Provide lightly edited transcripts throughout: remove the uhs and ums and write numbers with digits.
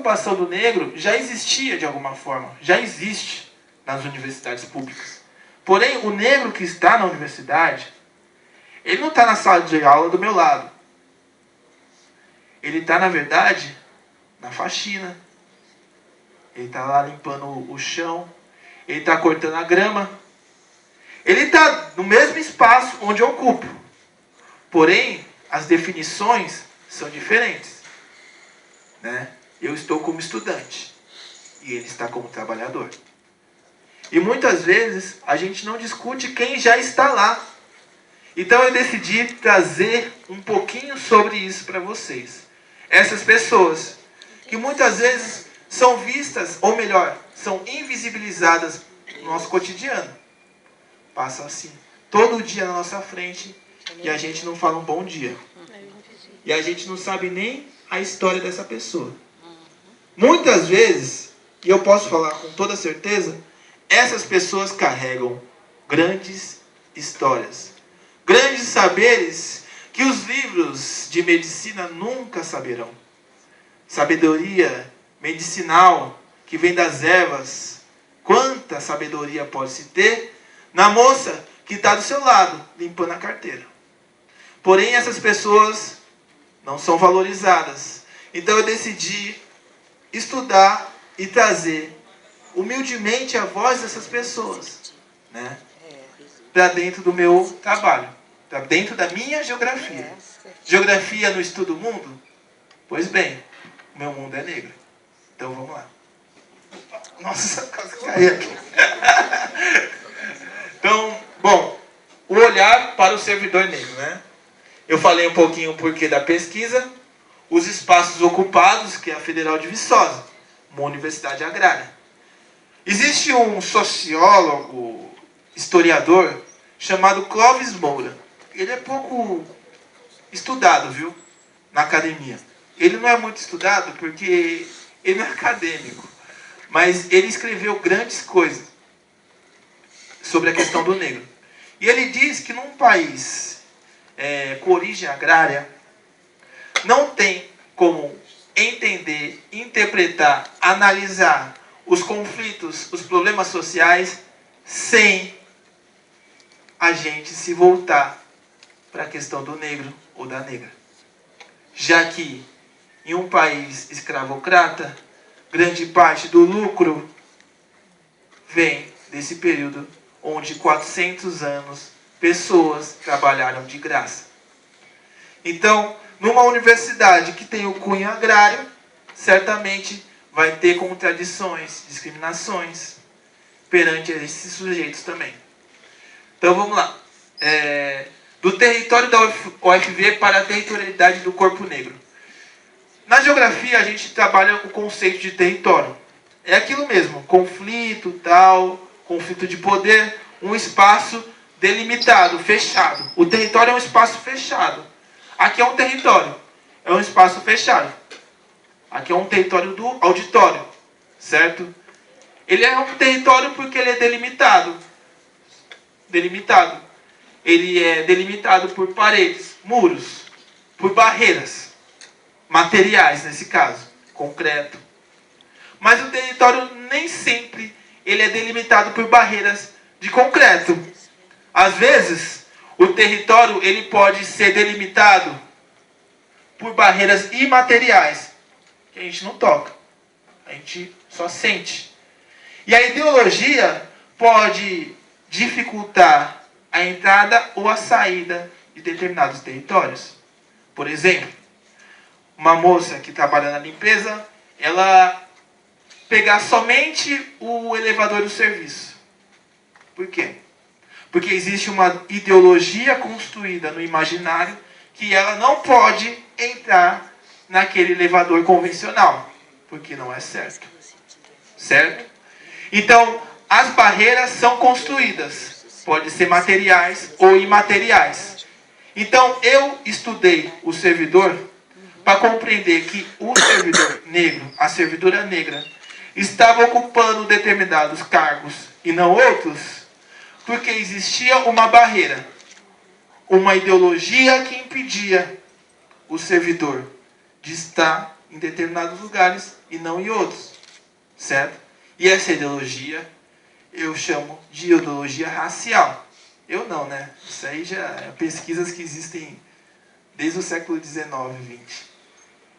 ocupação do negro já existia de alguma forma, já existe nas universidades públicas. Porém, o negro que está na universidade, ele não está na sala de aula do meu lado. Ele está, na verdade, na faxina. Ele está lá limpando o chão. Ele está cortando a grama. Ele está no mesmo espaço onde eu ocupo. Porém, as definições são diferentes. Né? Eu estou como estudante. E ele está como trabalhador. E muitas vezes a gente não discute quem já está lá. Então eu decidi trazer um pouquinho sobre isso para vocês. Essas pessoas que muitas vezes são vistas, ou melhor, são invisibilizadas no nosso cotidiano. Passam assim, todo dia na nossa frente e a gente não fala um bom dia. E a gente não sabe nem a história dessa pessoa. Muitas vezes, e eu posso falar com toda certeza, essas pessoas carregam grandes histórias. Grandes saberes que os livros de medicina nunca saberão. Sabedoria medicinal que vem das ervas. Quanta sabedoria pode se ter na moça que está do seu lado, limpando a carteira. Porém, essas pessoas não são valorizadas. Então eu decidi estudar e trazer humildemente a voz dessas pessoas, né, para dentro do meu trabalho, para dentro da minha geografia. Geografia no estudo mundo? Pois bem, o meu mundo é negro. Então vamos lá. Nossa, quase caí aqui. Então, bom, o olhar para o servidor negro, né? Eu falei um pouquinho o porquê da pesquisa, os espaços ocupados, que é a Federal de Viçosa, uma universidade agrária. Existe um sociólogo, historiador, chamado Clóvis Moura. Ele é pouco estudado, viu? Na academia. Ele não é muito estudado porque ele não é acadêmico. Mas ele escreveu grandes coisas sobre a questão do negro. E ele diz que num país com origem agrária, não tem como entender, interpretar, analisar os conflitos, os problemas sociais, sem a gente se voltar para a questão do negro ou da negra. Já que em um país escravocrata, grande parte do lucro vem desse período onde 400 anos pessoas trabalharam de graça. Então, numa universidade que tem o cunho agrário, certamente vai ter contradições, discriminações perante esses sujeitos também. Então vamos lá. Do território da UFV para a territorialidade do corpo negro. Na geografia a gente trabalha com o conceito de território. É aquilo mesmo, conflito, tal, conflito de poder, um espaço delimitado, fechado. O território é um espaço fechado. Aqui é um território, é um espaço fechado. Aqui é um território do auditório, certo? Ele é um território porque ele é delimitado. Delimitado. Ele é delimitado por paredes, muros, por barreiras materiais, nesse caso, concreto. Mas o território nem sempre ele é delimitado por barreiras de concreto. Às vezes, o território ele pode ser delimitado por barreiras imateriais, que a gente não toca, a gente só sente. E a ideologia pode dificultar a entrada ou a saída de determinados territórios. Por exemplo, uma moça que trabalha na limpeza, ela pegar somente o elevador do serviço. Por quê? Porque existe uma ideologia construída no imaginário que ela não pode entrar naquele elevador convencional, porque não é certo. Certo? Então, as barreiras são construídas. Podem ser materiais ou imateriais. Então, eu estudei o servidor para compreender que o servidor negro, a servidora negra, estava ocupando determinados cargos e não outros, porque existia uma barreira, uma ideologia que impedia o servidor de estar em determinados lugares e não em outros, certo? E essa ideologia eu chamo de ideologia racial. Eu não, né? Isso aí já é pesquisas que existem desde o século XIX, XX.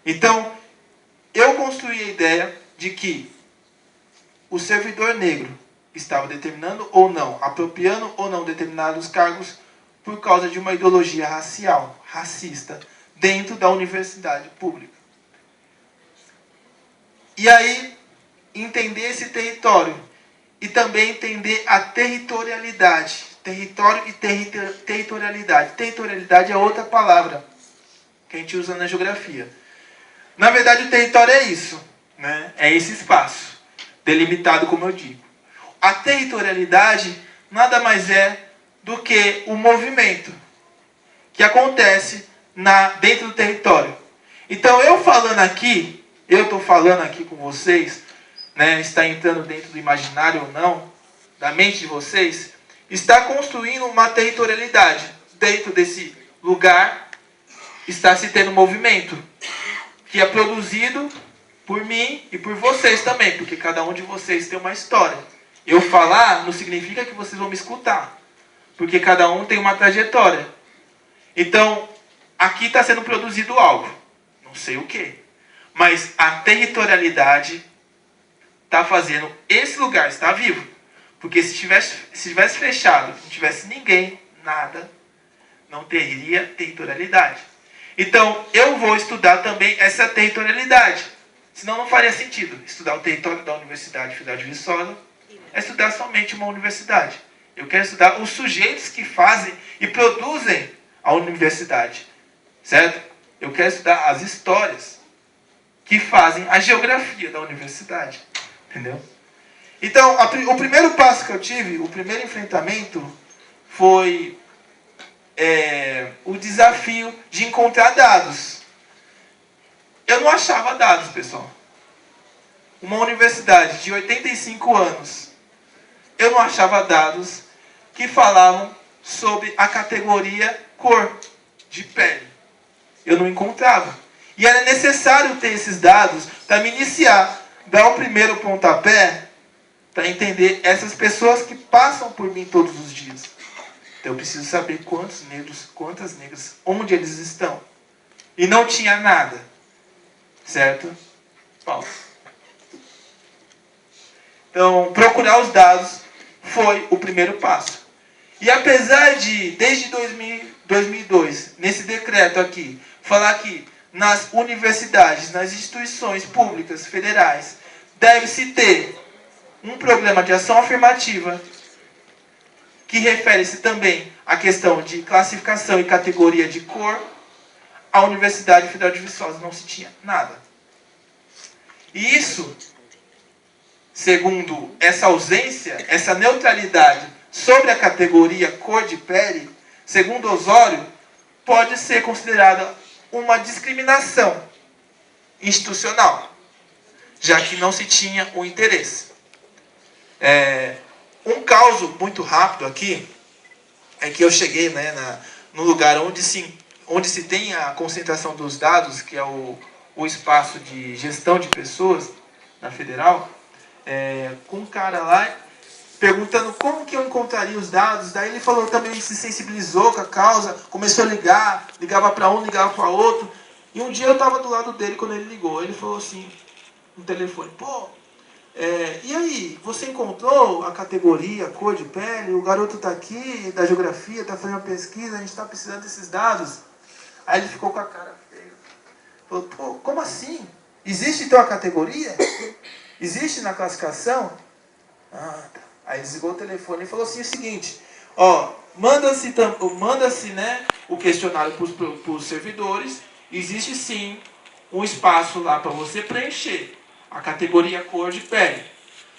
Então, eu construí a ideia de que o servidor negro estava determinando ou não, apropriando ou não determinados cargos por causa de uma ideologia racial, racista, dentro da universidade pública. E aí, entender esse território e também entender a territorialidade. Território e territorialidade. Territorialidade é outra palavra que a gente usa na geografia. Na verdade, o território é isso, né? É esse espaço delimitado, como eu digo. A territorialidade nada mais é do que o movimento que acontece dentro do território. Então, eu estou falando aqui com vocês, né, está entrando dentro do imaginário ou não, da mente de vocês, está construindo uma territorialidade. Dentro desse lugar está se tendo movimento, que é produzido por mim e por vocês também, porque cada um de vocês tem uma história. Eu falar não significa que vocês vão me escutar, porque cada um tem uma trajetória. Então, aqui está sendo produzido algo, não sei o que, mas a territorialidade está fazendo esse lugar estar vivo. Porque se tivesse fechado, não tivesse ninguém, nada, não teria territorialidade. Então, eu vou estudar também essa territorialidade. Senão não faria sentido. Estudar o território da Universidade Federal de Viçosa é estudar somente uma universidade. Eu quero estudar os sujeitos que fazem e produzem a universidade. Certo? Eu quero estudar as histórias que fazem a geografia da universidade. Entendeu? Então, o primeiro passo que eu tive, o primeiro enfrentamento, foi o desafio de encontrar dados. Eu não achava dados, pessoal. Uma universidade de 85 anos, eu não achava dados que falavam sobre a categoria cor de pele. Eu não encontrava. E era necessário ter esses dados para me iniciar, dar o primeiro pontapé, para entender essas pessoas que passam por mim todos os dias. Então eu preciso saber quantos negros, quantas negras, onde eles estão. E não tinha nada. Certo? Paulo. Então, procurar os dados foi o primeiro passo. E apesar de, desde 2002, nesse decreto aqui, falar que nas universidades, nas instituições públicas federais, deve-se ter um programa de ação afirmativa que refere-se também à questão de classificação e categoria de cor, a Universidade Federal de Viçosa não se tinha nada. E isso, segundo essa ausência, essa neutralidade sobre a categoria cor de pele, segundo Osório, pode ser considerada uma discriminação institucional, já que não se tinha o interesse. Um caso muito rápido aqui é que eu cheguei, né, no lugar onde se tem a concentração dos dados, que é o espaço de gestão de pessoas na Federal, com um cara lá perguntando como que eu encontraria os dados. Daí ele falou, também se sensibilizou com a causa, começou a ligar, ligava para um, ligava para outro. E um dia eu estava do lado dele quando ele ligou. Ele falou assim, no telefone, e aí, você encontrou a categoria, a cor de pele? O garoto está aqui, da geografia, está fazendo uma pesquisa, a gente está precisando desses dados. Aí ele ficou com a cara feia. Falou, como assim? Existe então a categoria? Existe na classificação? Ah, tá. Aí desligou o telefone e falou assim, o seguinte, manda-se, né, o questionário para os servidores, existe sim um espaço lá para você preencher a categoria cor de pele.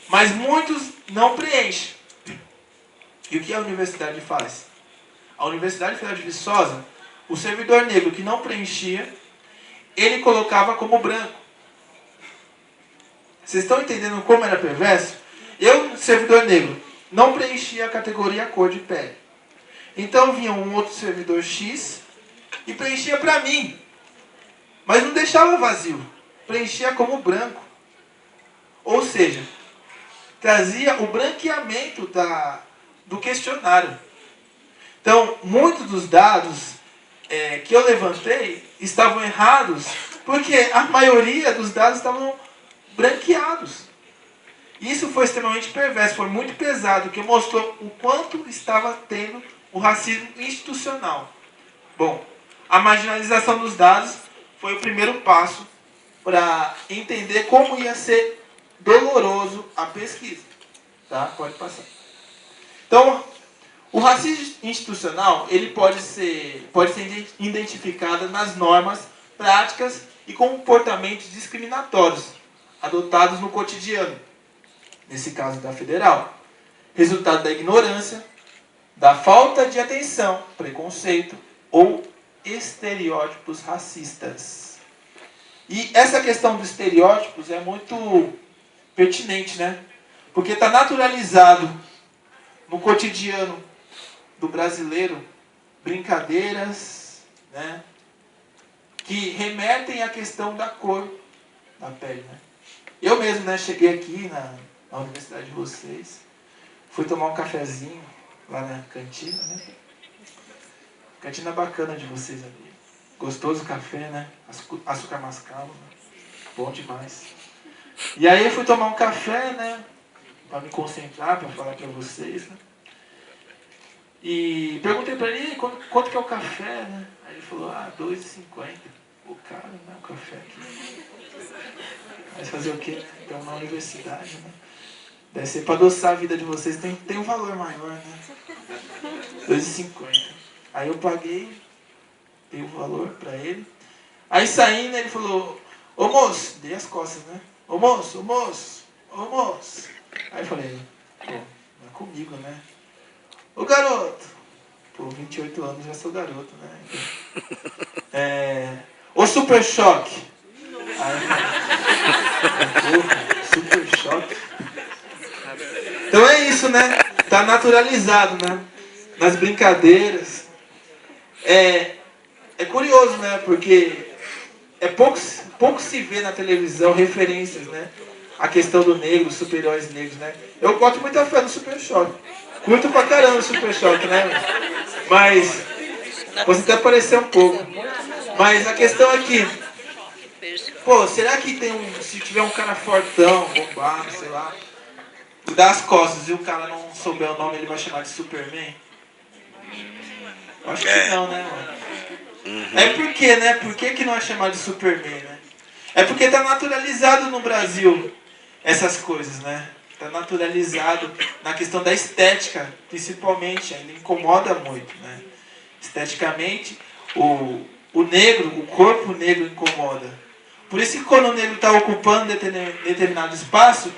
Mas muitos não preenchem. E o que a universidade faz? A Universidade Federal de Viçosa, o servidor negro que não preenchia, ele colocava como branco. Vocês estão entendendo como era perverso? Eu, servidor negro, não preenchia a categoria cor de pele. Então vinha um outro servidor X e preenchia para mim. Mas não deixava vazio. preenchia como branco. Ou seja, trazia o branqueamento do questionário. Então, muitos dos dados que eu levantei estavam errados, porque a maioria dos dados estavam branqueados. Isso foi extremamente perverso, foi muito pesado, que mostrou o quanto estava tendo o racismo institucional. Bom, a marginalização dos dados foi o primeiro passo para entender como ia ser doloroso a pesquisa. Tá? Pode passar. Então, o racismo institucional ele pode ser identificado nas normas, práticas e comportamentos discriminatórios adotados no cotidiano, nesse caso da federal, resultado da ignorância, da falta de atenção, preconceito ou estereótipos racistas. E essa questão dos estereótipos é muito pertinente, né? Porque está naturalizado no cotidiano do brasileiro brincadeiras, né, que remetem à questão da cor da pele, né? Eu mesmo, né, cheguei aqui na universidade de vocês, fui tomar um cafezinho lá na cantina, né? Cantina bacana de vocês ali. Gostoso o café, né? Açúcar mascavo, né? Bom demais. E aí eu fui tomar um café, né? Para me concentrar, para falar para vocês, né? E perguntei para ele, quanto que é o café, né? Aí ele falou, R$2,50. O cara, né? O café aqui. Mas fazer o quê? Então, na universidade, né? Deve ser para adoçar a vida de vocês, tem um valor maior, né? R$2,50. Aí eu paguei, dei o valor para ele. Aí saindo, ele falou, ô moço, dei as costas, né? Ô moço, ô moço, ô moço. Aí eu falei, pô, não é comigo, né? Ô garoto, pô, 28 anos já sou garoto, né? Ô Super Choque. Aí, pô, Super Choque. Então é isso, né? Tá naturalizado, né? Nas brincadeiras. É curioso, né? Porque pouco se vê na televisão referências, né? A questão do negro, os super-heróis negros, né? Eu boto muita fé no Super Choque. Curto pra caramba o Super Choque, né? Mas posso até parecer um pouco. Mas a questão é que, pô, será que se tiver um cara fortão, bombado, sei lá, dá as costas e o cara não souber o nome, ele vai chamar de Superman? Eu acho que não, né, mano? É porque, né? Por que não é chamado de Superman, né? É porque tá naturalizado no Brasil essas coisas, né? Tá naturalizado na questão da estética, principalmente, ainda incomoda muito, né? Esteticamente, o negro, o corpo negro incomoda. Por isso que quando o negro está ocupando determinado espaço,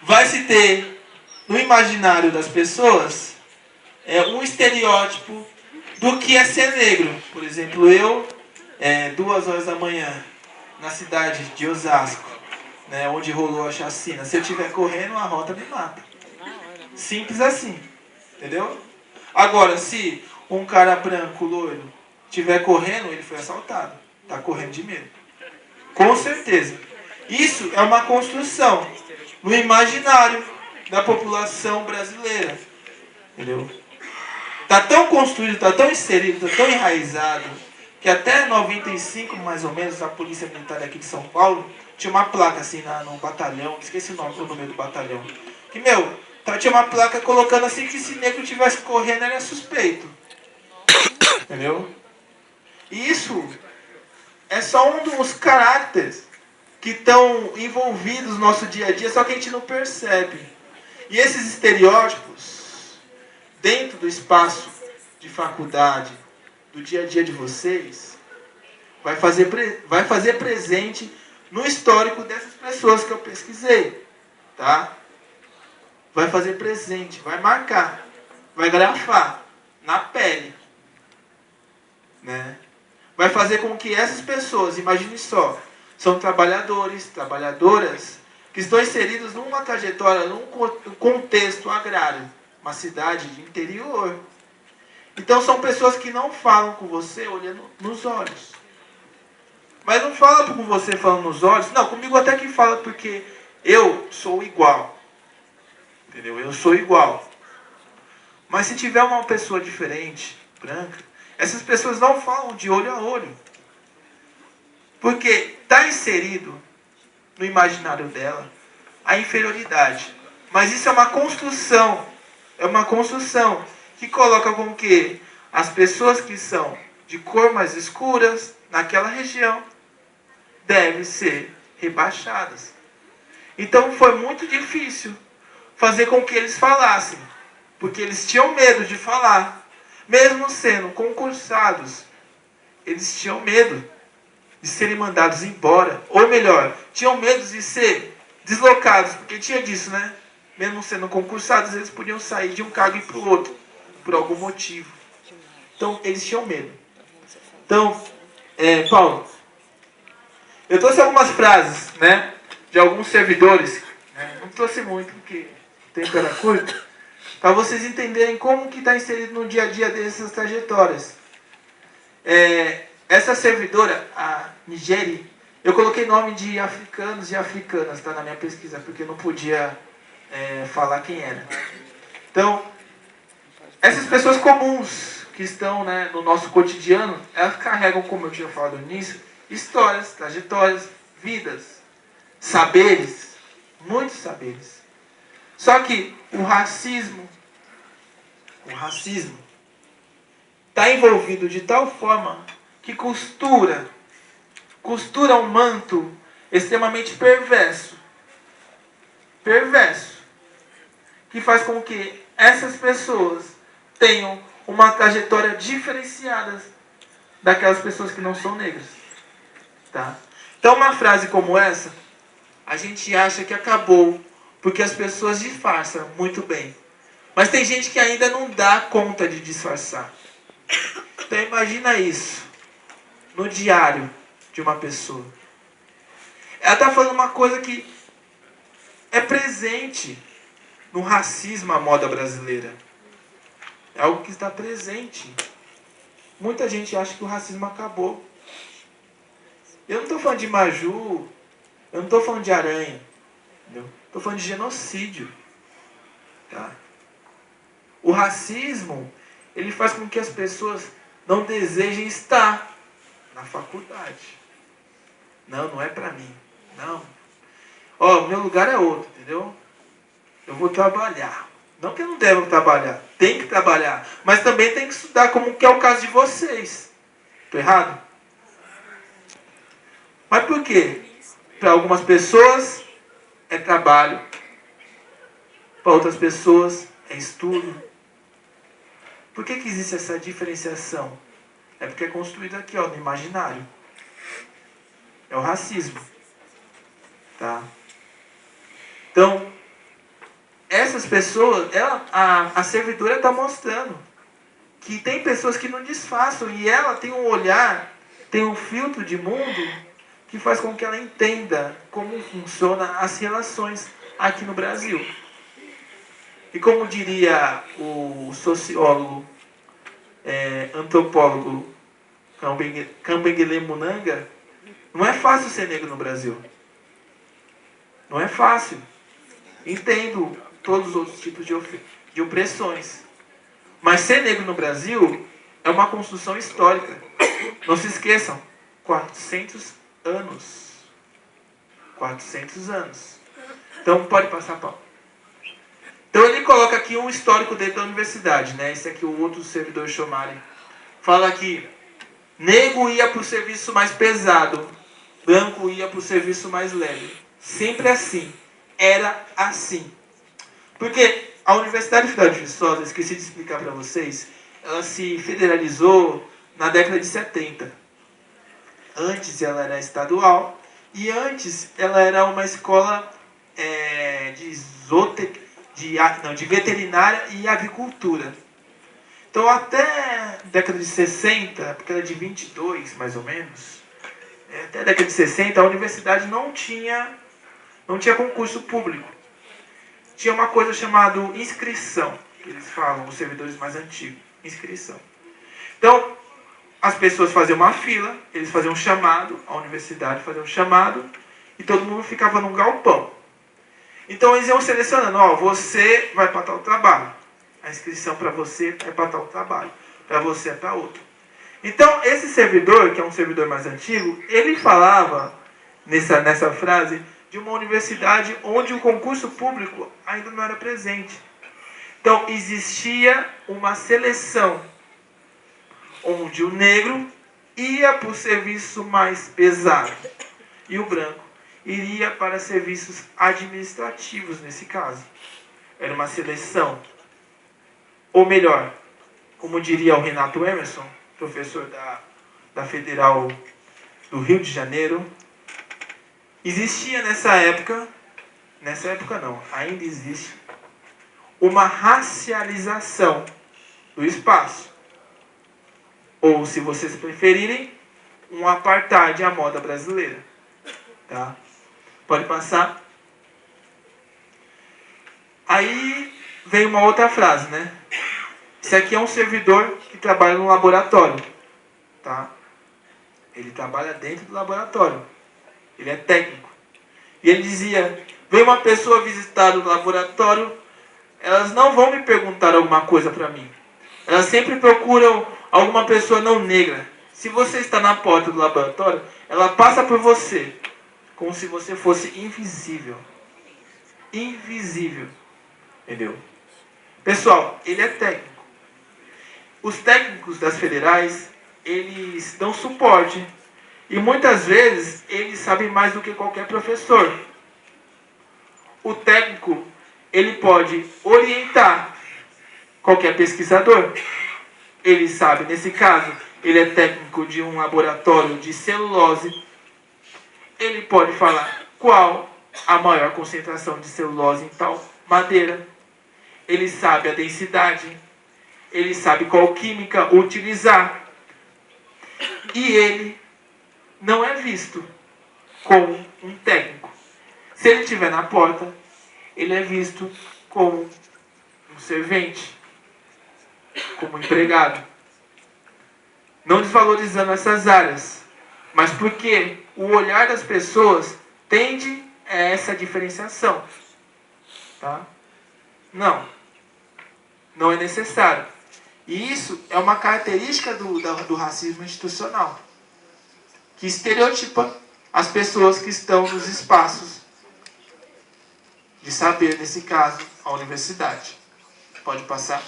vai se ter no imaginário das pessoas um estereótipo do que é ser negro. Por exemplo, eu, 2h da manhã, na cidade de Osasco, né, onde rolou a chacina, se eu estiver correndo, a rota me mata. Simples assim, entendeu? Agora, se um cara branco, loiro, estiver correndo, ele foi assaltado. Está correndo de medo. Com certeza. Isso é uma construção no imaginário da população brasileira. Entendeu? Está tão construído, está tão inserido, está tão enraizado, que até 95, mais ou menos, a Polícia Militar aqui de São Paulo tinha uma placa assim no batalhão, esqueci o nome do batalhão. Que, tinha uma placa colocando assim que se negro estivesse correndo era suspeito. Entendeu? E isso é só um dos caracteres que estão envolvidos no nosso dia a dia, só que a gente não percebe. E esses estereótipos, dentro do espaço de faculdade, do dia a dia de vocês, vai fazer presente no histórico dessas pessoas que eu pesquisei. Tá? Vai fazer presente, vai marcar, vai grafar na pele. Né? Vai fazer com que essas pessoas, imagine só, são trabalhadores, trabalhadoras, que estão inseridos numa trajetória, num contexto agrário, uma cidade de interior. Então são pessoas que não falam com você olhando nos olhos, Mas não fala com você falando nos olhos. Não, comigo até que fala porque eu sou igual. Entendeu? Eu sou igual. Mas se tiver uma pessoa diferente, branca, essas pessoas não falam de olho a olho. Porque está inserido no imaginário dela a inferioridade. Mas isso é uma construção. É uma construção que coloca com que as pessoas que são de cor mais escuras, naquela região, devem ser rebaixadas. Então foi muito difícil fazer com que eles falassem. Porque eles tinham medo de falar. Mesmo sendo concursados, eles tinham medo de serem mandados embora. Ou melhor, tinham medo de ser deslocados. Porque tinha disso, né? Mesmo sendo concursados, eles podiam sair de um cargo e para o outro. Por algum motivo. Então, eles tinham medo. Então, Paulo, eu trouxe algumas frases, né? De alguns servidores. Né, não trouxe muito, porque o tempo era curto. Para vocês entenderem como que está inserido no dia a dia dessas trajetórias. Essa servidora, a Nigéria, eu coloquei nome de africanos e africanas, tá, na minha pesquisa, porque eu não podia falar quem era. Então, essas pessoas comuns que estão, né, no nosso cotidiano, elas carregam, como eu tinha falado no início, histórias, trajetórias, vidas, saberes, muitos saberes. Só que o racismo está envolvido de tal forma que costura um manto extremamente perverso, que faz com que essas pessoas tenham uma trajetória diferenciada daquelas pessoas que não são negras. Tá? Então uma frase como essa, a gente acha que acabou, porque as pessoas disfarçam muito bem. Mas tem gente que ainda não dá conta de disfarçar. Então imagina isso no diário de uma pessoa. Ela está falando uma coisa que é presente no racismo à moda brasileira. É algo que está presente. Muita gente acha que o racismo acabou. Eu não estou falando de Maju, eu não estou falando de aranha. Estou falando de genocídio. Tá? O racismo, ele faz com que as pessoas não desejem estar na faculdade. Não é pra mim. Não. Meu lugar é outro, entendeu? Eu vou trabalhar. Não que eu não devo trabalhar. Tem que trabalhar. Mas também tem que estudar, como que é o caso de vocês. Estou errado? Mas por quê? Para algumas pessoas é trabalho. Para outras pessoas é estudo. Por que existe essa diferenciação? É porque é construído aqui, no imaginário. É o racismo. Tá? Então, essas pessoas, a servidora está mostrando que tem pessoas que não disfarçam e ela tem um olhar, tem um filtro de mundo que faz com que ela entenda como funcionam as relações aqui no Brasil. E como diria o sociólogo, antropólogo Kambengele Munanga, não é fácil ser negro no Brasil. Não é fácil. Entendo todos os outros tipos de opressões. Mas ser negro no Brasil é uma construção histórica. Não se esqueçam, 400 anos. 400 anos. Então, pode passar, Paulo. Então, ele coloca aqui um histórico dentro da universidade, né? Esse aqui, o outro servidor Chomari. Fala que negro ia para o serviço mais pesado, branco ia para o serviço mais leve. Sempre assim. Era assim. Porque a Universidade Federal de Viçosa, esqueci de explicar para vocês, ela se federalizou na década de 70. Antes ela era estadual e antes ela era uma escola de veterinária e agricultura. Então até a década de 60, porque ela é de 22 mais ou menos, até a década de 60 a universidade não tinha concurso público. Tinha uma coisa chamada inscrição, que eles falam, os servidores mais antigos, inscrição. Então, as pessoas faziam uma fila, eles faziam um chamado, a universidade fazia um chamado, e todo mundo ficava num galpão. Então eles iam selecionando, ó, você vai para tal trabalho. A inscrição para você é para tal trabalho, para você é para outro. Então esse servidor, que é um servidor mais antigo, ele falava nessa frase de uma universidade onde o concurso público ainda não era presente. Então existia uma seleção onde o negro ia para o serviço mais pesado e o branco iria para serviços administrativos nesse caso. Era uma seleção. Ou melhor, como diria o Renato Emerson, professor da Federal do Rio de Janeiro, existia nessa época não, ainda existe, uma racialização do espaço. Ou, se vocês preferirem, um apartheid à moda brasileira. Tá? Pode passar. Aí vem uma outra frase, né? Esse aqui é um servidor que trabalha no laboratório. Tá? Ele trabalha dentro do laboratório. Ele é técnico. E ele dizia, vem uma pessoa visitar o laboratório, elas não vão me perguntar alguma coisa para mim. Elas sempre procuram alguma pessoa não negra. Se você está na porta do laboratório, ela passa por você, como se você fosse invisível. Invisível. Entendeu? Pessoal, ele é técnico. Os técnicos das federais, eles dão suporte. E muitas vezes, eles sabem mais do que qualquer professor. O técnico, ele pode orientar qualquer pesquisador. Ele sabe, nesse caso, ele é técnico de um laboratório de celulose. Ele pode falar qual a maior concentração de celulose em tal madeira. Ele sabe a densidade. Ele sabe qual química utilizar. E ele não é visto como um técnico. Se ele estiver na porta, ele é visto como um servente, como um empregado. Não desvalorizando essas áreas, mas porque o olhar das pessoas tende a essa diferenciação. Tá? Não é necessário. E isso é uma característica do racismo institucional, que estereotipa as pessoas que estão nos espaços de saber, nesse caso, a universidade. Pode passar.